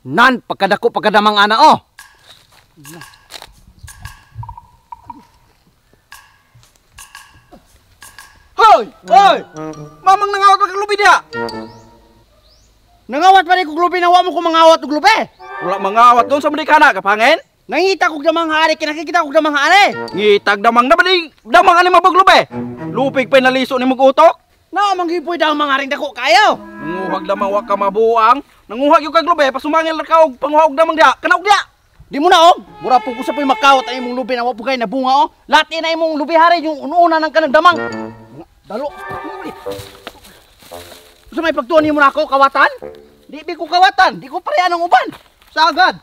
Nan pagkadako pagkadamang ana oh. Hoy! Hoy! Mamang nangawat pa kag lubi dia. Nangawat pa ni kog lubi, nawa mo ko mangawat og lubi. Wala mangawat doon sa medikana kapangin. Nangita kog damang hari, kinakikita kog damang hari. Ngitag damang na ba di damang ani mabaglube? Lupig pa naliso ni mugutok. Na manghipoy damang haring dako kayo. Nanguhag damang wa ka mabuang. Nanguhag yung kaglobe, pasumangil na ka og panguhag damang dia. Kanaog dia. Di mo na oh. Mura po ko sa poy makawat ay imong lubi na wa po kay nabunga oh. Lati na imong lubi hari yung una nang kanang damang. Dalo. Sa may pagtuon nimo na ako kawatan? Di ko kawatan, di ko parehan ng uban. Sagad.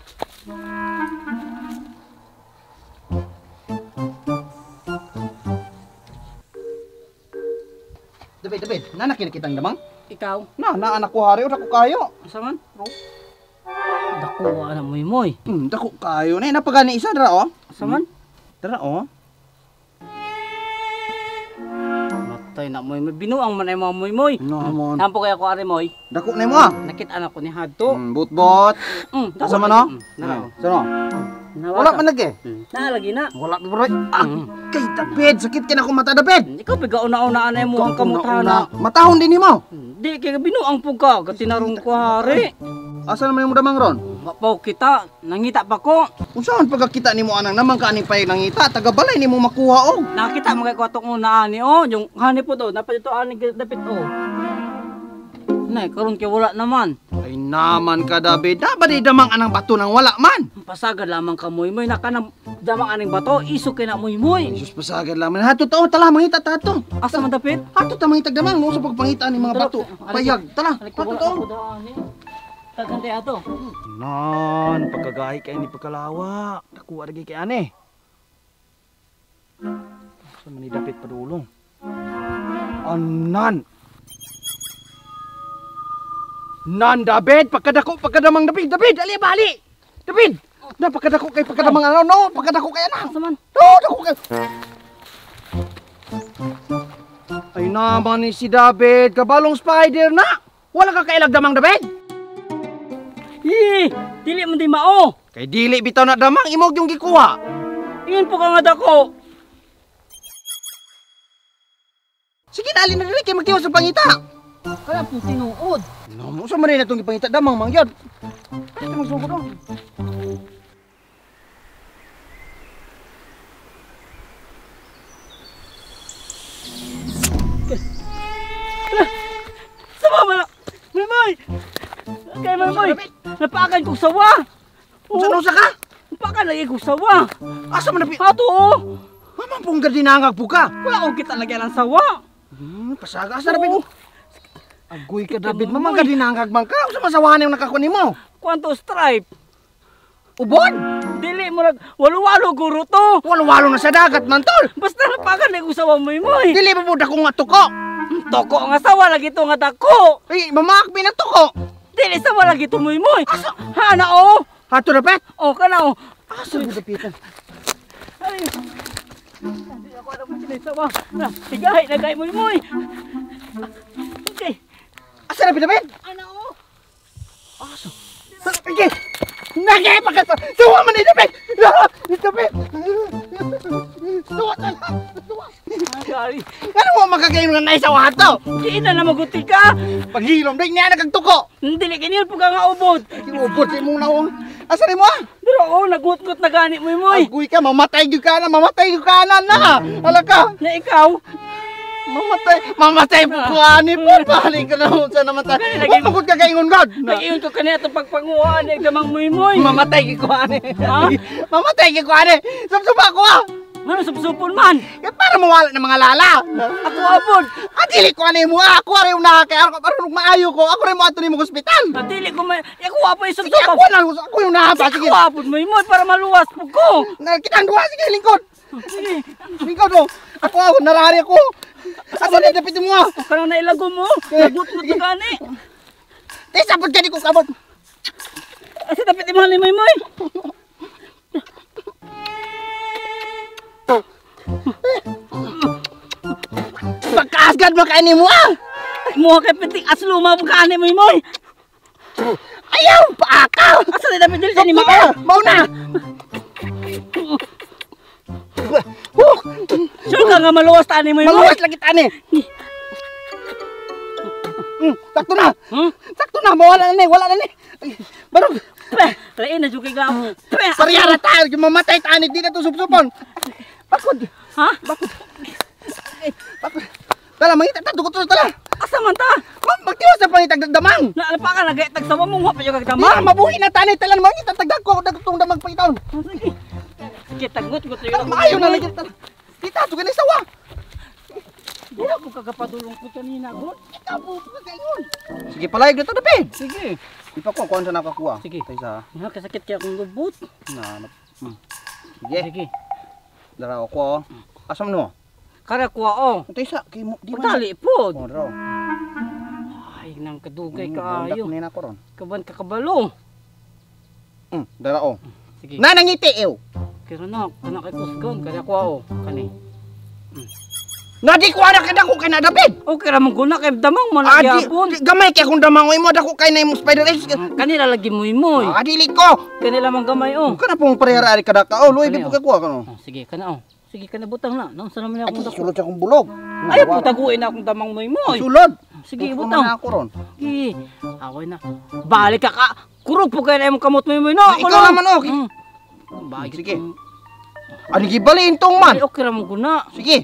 David, nanak kitang damang? Ikaw? Na anak ko hari, dako kayo. Asa man? Dako ana moy. Dako kayo na napagani isa dara oh. Asa man? Dara oh. Matay na moy. Binuang man ay mga moy. Namon. Tampo kaya ko ari moy. Dako na mo ah. Nakita anak ko ni Hadto. Bot. Asa man oh? Sano? Wala man lagi. Lagi na. Wala bro. Kay David, sakit ka na ko mata David. Ikaw biga una-una anay mo ang kamutana. Matahon din nimo. Di kay binuang pug ka, gatinarong ko hari. Asa naman mo damang ron? Mapaw kita, nangita pa ko. Unsaon pagkakita nimo anang naman kaning pay nangita, taga balay nimo makuha og. Nakita mo kay ko atong una ani oh, yung hani po do, dapat ito ani dapit oh. Nay, karon kay wala naman. Ay naman ka David, dapat di damang anang bato nang wala man. Pasagad lamang ka moy-moy na kanang damang aning bato, iso kay na moy-moy. Jesus pasagad lamang. Hato to, tala mangita tato. Asa man dapit? Hato ta mangita damang no sa pagpangita ni mga bato. Payag, tala. Hato to. Kagante ato. Nan, pagkagahi kay ni pagkalawa. Nakuha lagi kay ane. Sa man ni David padulong. Anan. Nan David, pagkadamang David, ali bali. David, na pagkadako kay pagkadamang ano, no, pagkadako kay ana. Asa man? No, dako kay. Ay naman ni si David, kabalong spider na. Wala ka kailag damang David. Dili man di mao. Kay dili bitaw na damang imog yung gikuha. Ingon po ka nga dako. Sige na alin na dili kay magtiwas sa pangita. Kaya po tinuod. No, mo sa man na tong gipangita damang mangyod. Ay tong sugod do. Sama man. Mamay. Kay mamay. Napakan kog sawa. Unsa ka? Napakan lagi kog sawa. Asa man na Ato oh. Mamang pong gadinangag po ka. Wala ko kita lagi ang sawa. Pasaga asa David. Agoy ka David, mamang gadinangag man ka. Unsa masawahan yung nakakuha nimo? Kwanto stripe? Ubod? Dili mo nag walo-walo guro to. Walo-walo na sa dagat man tol. Basta napakan lagi kog sawa moy-moy. Dili pa po dako nga tuko. Toko nga sawa lagi to nga dako. Ay, mamakbi na tuko. Dili sawa lagi to moy-moy. Hana oh. Hato David. Oh kana oh. Asa mo dapitan? Ay. Hindi ako alam mo sinasawa. Tigahay na gay moy-moy. Okay. Asa na David? Ano oh? Asa? Sige. Nagay pagkato. Suwa man ni David. David. Suwa ta. Suwa. Agari. Ano mo makakain nga naisawahan to? Di na na maguti ka. Paghilom dai niya nagtuko. Dili kinil po ka nga ubod. Ubod si mong naong. Asa ni mo? Pero oh, nagut-gut na gani moy-moy. Agoy ka, mamatay gyud ka na na. Hala ka. Na ikaw. Mamatay po ko ani po. Balik ka na sa namatay. Huwag magod ka kaingon God. Nag-iyon ko kanina itong pagpanguhaan ng damang moy-moy. Mamatay ko ani. Ha? Mamatay ko ani. Subsuba ko ah. Ano subsupon man? Para mawala ng mga lala. Ako abod. Dili ko ani mo. Ako rin yung nakakaya. Ako maayo ko. Ako rin mo ato ni mo hospital. Dili ko may... Ako apo yung Sige, subsupon. ako yung nahaba. Sige. Ako abod moy-moy para maluwas po ko. Kitang duwa. Sige, lingkod. Sige. Lingkod o. Ako narari ako. Asa na dapit mo ah. Parang nailago mo. Nagut-gut na gani. Tay, sabot ka di ko kabot. Asa dapat mo ni moy-moy? Pagkaasgad mo kainin mo ah. Muha kay pitik aslo mo gani moy-moy. Ayaw, paakaw. ni David dili sa ni Sakto maka. na! Mauna! Sure ka nga maluwas ta ani mo. Maluwas lagi tani! Sakto na! Sakto na! Wala na ni! Barog! Lain na jukay ka. Sariyara ta! Mamatay tani! Di na to supsupon! Bakod! Ha? Bakod! Tala, mangita ta! Dugot to tala! Asa man ta? Magtiwas na pangitag damang! Na pa ka nagaytag sa mo nga pa yung Ma, kagdama. mabuhi na tani! Tala, mangita tagdag ko! Dagtong damang pangitaon! Sige, tagot ko Tala, maayo na lagi! Tala! Kita! Tugan na isawa! Di ako kagapadulong ko kanina, God. Kita po! Kagayon! Sige, palayag na to, David! Sige. Di pa ko kung saan nakakuha. Sige. Kaysa, Nakasakit kaya akong lubot. Sige, Sige. dara ako. Asam no? Kara kuha oh. Ito isa, kay mo, di man. Patali po. Oh, dara. Ay, nang kadugay Bundak kaayo. na ko ron. Kaban kakabalo. Dara oh. Sige. Na nangiti ew. Kira na, kana kay kusgon, kaya kuha oh. Kani. Na di ko ana kada ko kay na David. Okay ra mong guna kay damang mo Ah, na di, gyapon. gamay kay kung damangoy mo dako kay na imong Spider X. Kanila lagi moy-moy. Ah, dili ko. Kanila man gamay oh. Kana pong parehara ari kada ka. Oh, luoy di Kani, po kay kuha kano. Oh, sige kana oh. Sige kana butang na. Nang sa naman Ay, akong dako. sulod sa akong bulog. Ay, putaguin na akong damang moy-moy. Sulod. Sige, Gusto butang. man ako ron. Sige. Away na. Balik ka ka. Kurog po kayo na imong kamot moy-moy no. Ah, ikaw naman, oh. Bagay. Sige. Ani gibaliin tong man. Ay, okay ra mong guna. Sige.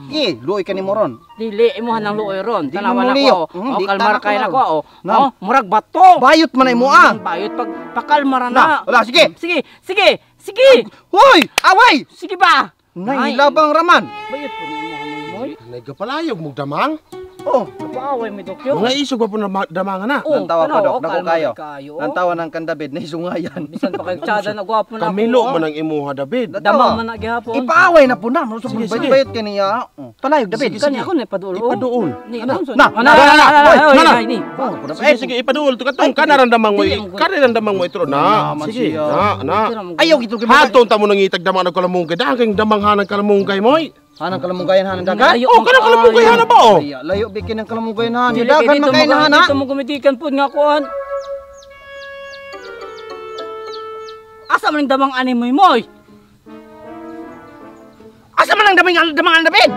Sige, luoy ka ni mo ron. Dili imo hanang luoy ron. Di Tanawan mo liyo. ako. Di Kalmar tama kay ko nako oh. Na. Oh, murag bato. Bayot man ay mo ah. Bayot pag pakalmar Na, na. wala, sige. Sige, sige. Sige. Hoy, away. Sige ba? Nay, labang raman. Bayot po ni mo hanang moy. Nagapalayog mo damang. Oh, Paaway mi dokyo. Mga isog pa po na damangan na. Oh, nantawa ko tanaw, dok, oh, dako kalmar kayo. kayo. Nantawa ng kandabid na isungayan. Bisan pa kay tsada na gwapo na. Kamilo ako, man ang imuha David. Damang man na gihapon. Ipaaway na po na. Sa Sige, sige. bayot kaniya. Palayog, David. Kani ako na ipaduol. Ipaduol. Ni, Ana. ano, Na, ana, na, ana, ana, Hoy, ana, na. ay, ni. Sige, sige, ipaduol to katong kanaramdamang mo. Dili mo- Kanaramdamang mo ito na. naman Sige, siya. na. Ayaw gito kay Haton ta mo nang itag damang ang kalamungkay. Dagang damanghan ang kalamungkay mo. Hanang kalamunggayan hanan dagan. Layo Oh, man kanang kalamungkay kaayo. hana ba oh? Ay, layo bikin ng kalamunggayan hanan. Dili Dagan kay man kay na hana. dito mo gumitikan pud nga kuan. Asa man ang damang ani moy? Asa man ang damang David?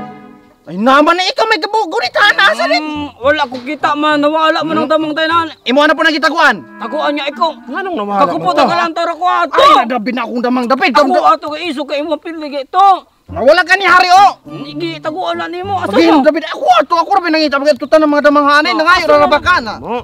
Ay naman na ikaw may gabugunit hana asa rin. Wala ko kita man, nawala man ang damang tanan. Imo na po nagitaguan. Taguan niya ikaw. Anong nawala Ako mo po to? tagalantar ako ato. Ay, nadabi na akong damang David. Ako ato kay iso kay imo piligi to. Wala ka ni Hari oh. Igi taguan na nimo. Asa Pagin mo? David ako ra pinangita pagin tutan ng mga damang hanay na ngayon ra baka na. Mo.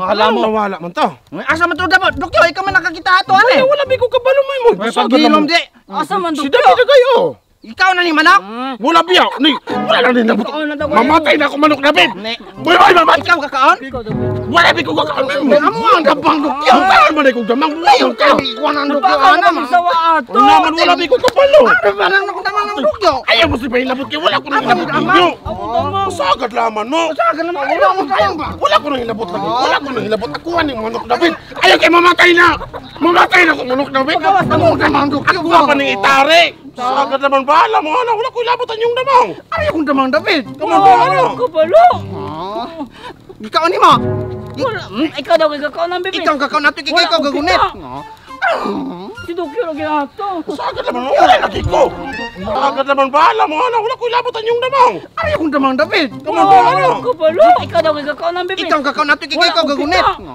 Alam mo nawala man to. Asa man to David? Dokyo ikaw man nakakita ato Ay, ani. wala bi ko kabalo mo. Ay pagilom di. Asa man Si dukyo? David kayo. Ikaw na ni manok. Wala biya. Ni, wala na din nabot. Mamatay na ako manok David. Ni. Boy, mamatay. Ikaw kakaon? Ikaw David. Wala bi ko kakaon mo. Amo ang dabang dokyo. Yung tahan mo na kong damang Ayaw buwan ka. ka. Ikuan ang dokyo Baka ana. naman sa ato. Naman wala bi ko kabalo. Ano ba nang damang ng dokyo? Ayaw mo si Pailabot kaya wala ko nang Ang ilabot damang. ninyo. Ako damang. Sagad laman no. Sagal naman wala mo tayong ba? Wala ko nang ilabot lagi. Wala ko nang ilabot. Ako ang manok David. Ayaw kayo mamatay na. Mamatay na ko manok David. Ano damang dokyo? Ako pa ning itari. Sagad naman bahala mo. Ano, wala ko ilabotan yung damang. Ayaw kong damang David. Wala ko balo. Ikaw ni mo. Wala. Ikaw daw kay kakaon ng bibig. Ikaw kakaon nato kay Wala ikaw akong gagunit. kita. Si Dokyo lagi ato. Sagad naman mo. Wala lagi ko. Sagad naman bahala mo. Ano, wala ko ilabotan yung damang. Ayaw kong damang David. Wala ko balo. Ikaw daw kay kakaon ng bibig. Ikaw kakaon nato kay Wala ikaw akong gagunit. kita.